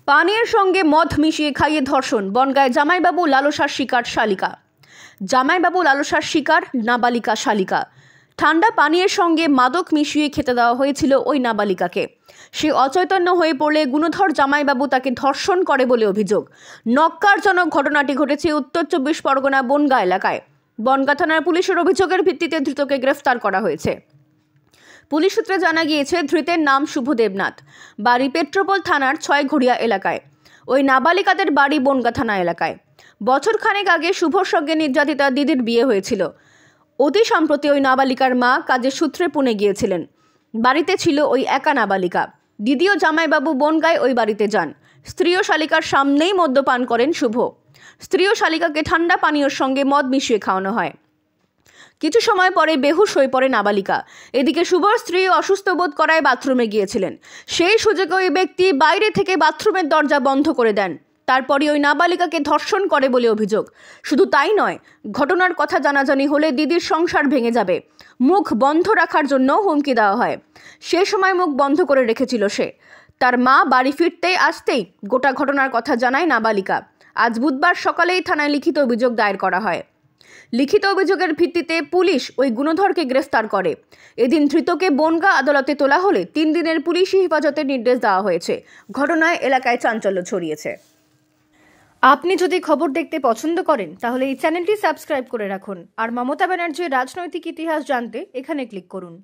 পানীয়ের সঙ্গে মদ মিশিয়ে খাইয়ে ধর্ষণ, বনগাঁয় জামাইবাবু লালসার শিকার শালিকা। জামাইবাবু লালসার শিকার নাবালিকা শালিকা। ঠান্ডা পানীয়ের সঙ্গে মাদক মিশিয়ে খেতে দেওয়া হয়েছিল ওই নাবালিকাকে। সে অচৈতন্য হয়ে পড়লে গুণধর জামাইবাবু তাকে ধর্ষণ করে বলে অভিযোগ। নক্কারজনক ঘটনাটি ঘটেছে উত্তর 24 পরগনা বনগাঁ এলাকায়। বনগাঁ থানার পুলিশের অভিযোগের ভিত্তিতে ধৃতকে গ্রেফতার করা হয়েছে। পুলিশ সূত্রে জানা গিয়েছে, ধৃতের নাম শুভ দেবনাথ, বাড়ি পেট্রোপোল থানার 6 ঘড়িয়া এলাকায়। ওই নাবালিকাদের বাড়ি বনগাঁ থানা এলাকায়। বছর খানেক আগে শুভর সঙ্গে নির্যাতিতা দিদির বিয়ে হয়েছিল। অতি সম্প্রতি ওই নাবালিকার মা কাজের সূত্রে পুনে গিয়েছিলেন। বাড়িতে ছিল ওই একা নাবালিকা। দিদি ও জামাইবাবু বনগাঁয় ওই বাড়িতে যান। স্ত্রী ও শালিকার সামনেই মদ্যপান করেন শুভ। স্ত্রী ও শালিকাকে ঠান্ডা পানীয়র সঙ্গে মদ মিশিয়ে খাওয়ানো হয়। কিছু সময় পরে বেহুশ হয়ে পড়ে নাবালিকা। এদিকে শুভর স্ত্রী অসুস্থ বোধ করায় বাথরুমে গিয়েছিলেন। সেই সুযোগে ওই ব্যক্তি বাইরে থেকে বাথরুমের দরজা বন্ধ করে দেন। তারপরে ওই নাবালিকাকে ধর্ষণ করে বলে অভিযোগ। শুধু তাই নয়, ঘটনার কথা জানাজানি হলে দিদির সংসার ভেঙে যাবে। মুখ বন্ধ রাখার জন্য হুমকি দেওয়া হয়। সে সময় মুখ বন্ধ করে রেখেছিল সে। তার মা বাড়ি ফিরতে আসতেই গোটা ঘটনার কথা জানায় নাবালিকা। আজ বুধবার সকালেই থানায় লিখিত অভিযোগ দায়ের করা হয়। লিখিত অভিযোগের ভিত্তিতে পুলিশ ওই গুণধরকে গ্রেফতার করে। এদিন ধৃতকে বনগাঁ আদালতে তোলা হলে 3 দিনের পুলিশি হেফাজতের নির্দেশ দেওয়া হয়েছে। ঘটনায় এলাকায় চাঞ্চল্য ছড়িয়েছে। আপনি যদি খবর দেখতে পছন্দ করেন তাহলে এই চ্যানেলটি সাবস্ক্রাইব করে রাখুন। আর মমতা ব্যানার্জির রাজনৈতিক ইতিহাস জানতে এখানে ক্লিক করুন।